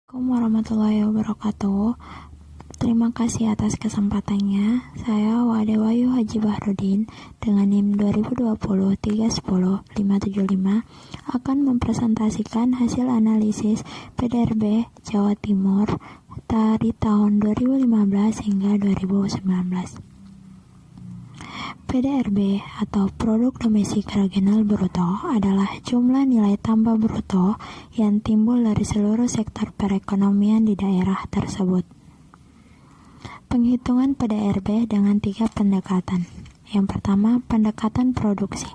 Assalamualaikum warahmatullahi wabarakatuh. Terima kasih atas kesempatannya. Saya Wade Wahyu Haji Bahrudin dengan NIM 2020-310-575 akan mempresentasikan hasil analisis PDRB Jawa Timur dari tahun 2015 hingga 2019. PDRB atau Produk Domestik Regional Bruto adalah jumlah nilai tambah bruto yang timbul dari seluruh sektor perekonomian di daerah tersebut. Penghitungan PDRB dengan 3 pendekatan. Yang pertama, pendekatan produksi.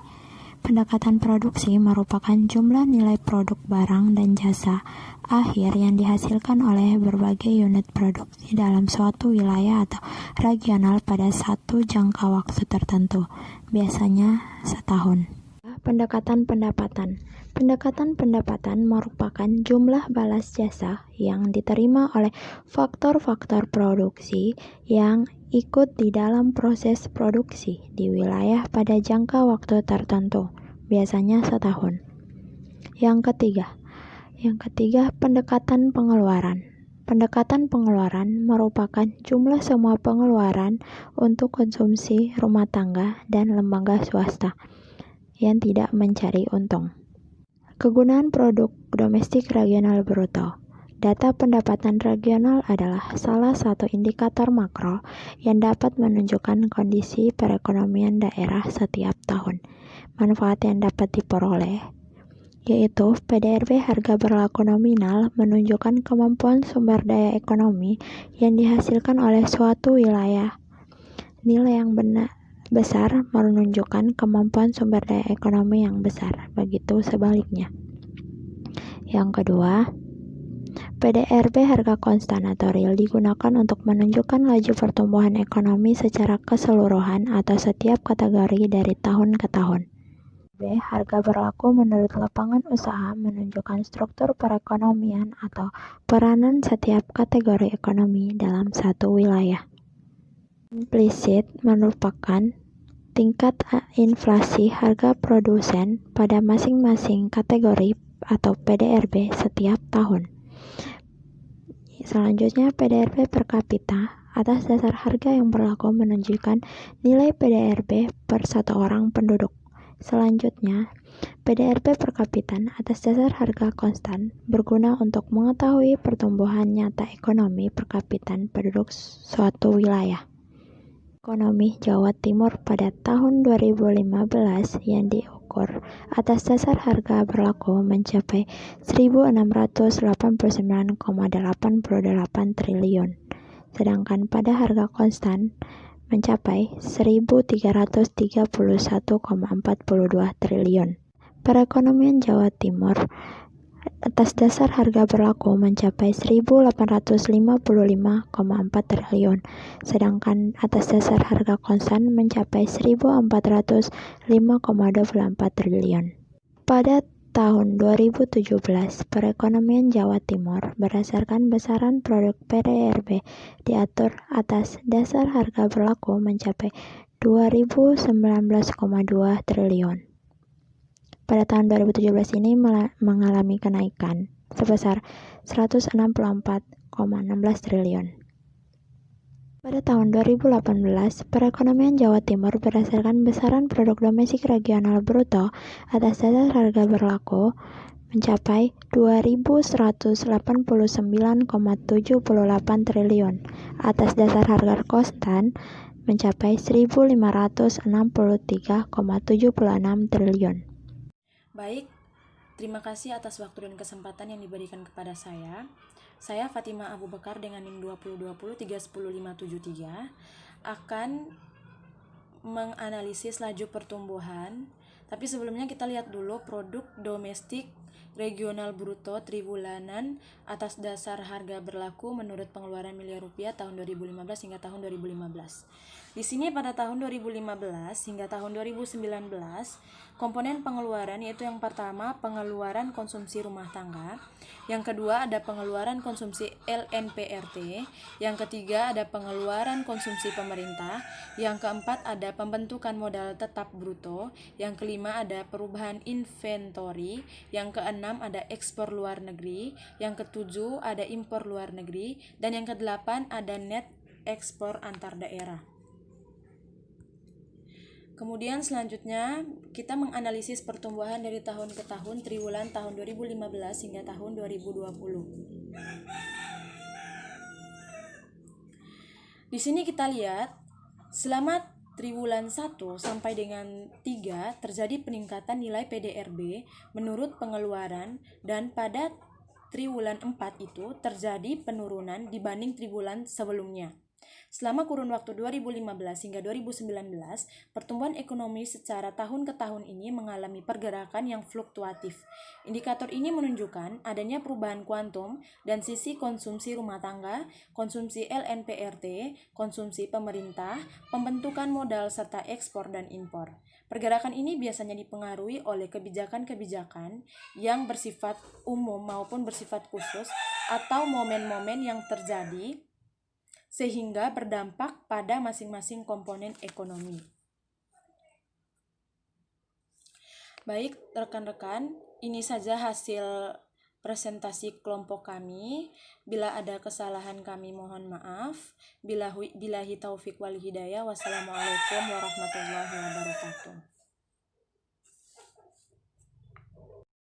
Pendekatan produksi merupakan jumlah nilai produk barang dan jasa akhir yang dihasilkan oleh berbagai unit produksi dalam suatu wilayah atau regional pada satu jangka waktu tertentu, biasanya setahun. Pendekatan pendapatan. Pendekatan pendapatan merupakan jumlah balas jasa yang diterima oleh faktor-faktor produksi yang ikut di dalam proses produksi di wilayah pada jangka waktu tertentu, biasanya setahun. Yang ketiga, pendekatan pengeluaran. Pendekatan pengeluaran merupakan jumlah semua pengeluaran untuk konsumsi rumah tangga dan lembaga swasta yang tidak mencari untung. Kegunaan produk domestik regional bruto. Data pendapatan regional adalah salah satu indikator makro yang dapat menunjukkan kondisi perekonomian daerah setiap tahun. Manfaat yang dapat diperoleh yaitu PDRB harga berlaku nominal menunjukkan kemampuan sumber daya ekonomi yang dihasilkan oleh suatu wilayah. Nilai yang besar menunjukkan kemampuan sumber daya ekonomi yang besar, begitu sebaliknya. Yang kedua, PDRB harga konstan atau real digunakan untuk menunjukkan laju pertumbuhan ekonomi secara keseluruhan atau setiap kategori dari tahun ke tahun. Harga berlaku menurut lapangan usaha menunjukkan struktur perekonomian atau peranan setiap kategori ekonomi dalam satu wilayah. Implisit merupakan tingkat inflasi harga produsen pada masing-masing kategori atau PDRB setiap tahun. Selanjutnya, PDRB per kapita atas dasar harga yang berlaku menunjukkan nilai PDRB per satu orang penduduk. Selanjutnya, PDRB per kapita atas dasar harga konstan berguna untuk mengetahui pertumbuhan nyata ekonomi per kapita penduduk suatu wilayah. Ekonomi Jawa Timur pada tahun 2015 yang diukur atas dasar harga berlaku mencapai 1.689,88 triliun, sedangkan pada harga konstan mencapai 1.331,42 triliun. Perekonomian Jawa Timur atas dasar harga berlaku mencapai 1.855,4 triliun, sedangkan atas dasar harga konstan mencapai 1.405,24 triliun. Pada tahun 2017, perekonomian Jawa Timur berdasarkan besaran produk PDRB diatur atas dasar harga berlaku mencapai 2.019,2 triliun. Pada tahun 2017 ini mengalami kenaikan sebesar 164,16 triliun. Pada tahun 2018, perekonomian Jawa Timur berdasarkan besaran produk domestik regional bruto atas dasar harga berlaku mencapai 2.189,78 triliun, atas dasar harga konstan mencapai 1.563,76 triliun. Baik, terima kasih atas waktu dan kesempatan yang diberikan kepada saya. Saya Fatimah Abu Bakar dengan NIM 2020-310-573 akan menganalisis laju pertumbuhan. Tapi sebelumnya kita lihat dulu produk domestik regional bruto triwulan atas dasar harga berlaku menurut pengeluaran miliar rupiah tahun 2015 hingga tahun 2015. Di sini pada tahun 2015 hingga tahun 2019, komponen pengeluaran yaitu yang pertama pengeluaran konsumsi rumah tangga, yang kedua ada pengeluaran konsumsi LNPRT, yang ketiga ada pengeluaran konsumsi pemerintah, yang keempat ada pembentukan modal tetap bruto, yang kelima ada perubahan inventory, yang keenam keenam ada ekspor luar negeri, yang ketujuh ada impor luar negeri, dan yang kedelapan ada net ekspor antar daerah. Kemudian selanjutnya kita menganalisis pertumbuhan dari tahun ke tahun triwulan tahun 2015 hingga tahun 2020. Di sini kita lihat selama triwulan 1 sampai dengan 3 terjadi peningkatan nilai PDRB menurut pengeluaran, dan pada triwulan 4 itu terjadi penurunan dibanding triwulan sebelumnya. Selama kurun waktu 2015 hingga 2019, pertumbuhan ekonomi secara tahun ke tahun ini mengalami pergerakan yang fluktuatif. Indikator ini menunjukkan adanya perubahan kuantum dan sisi konsumsi rumah tangga, konsumsi LNPRT, konsumsi pemerintah, pembentukan modal, serta ekspor dan impor. Pergerakan ini biasanya dipengaruhi oleh kebijakan-kebijakan yang bersifat umum maupun bersifat khusus atau momen-momen yang terjadi sehingga berdampak pada masing-masing komponen ekonomi. Baik, rekan-rekan, ini saja hasil presentasi kelompok kami. Bila ada kesalahan kami mohon maaf. Billahi taufiq wal hidayah. Wassalamualaikum warahmatullahi wabarakatuh.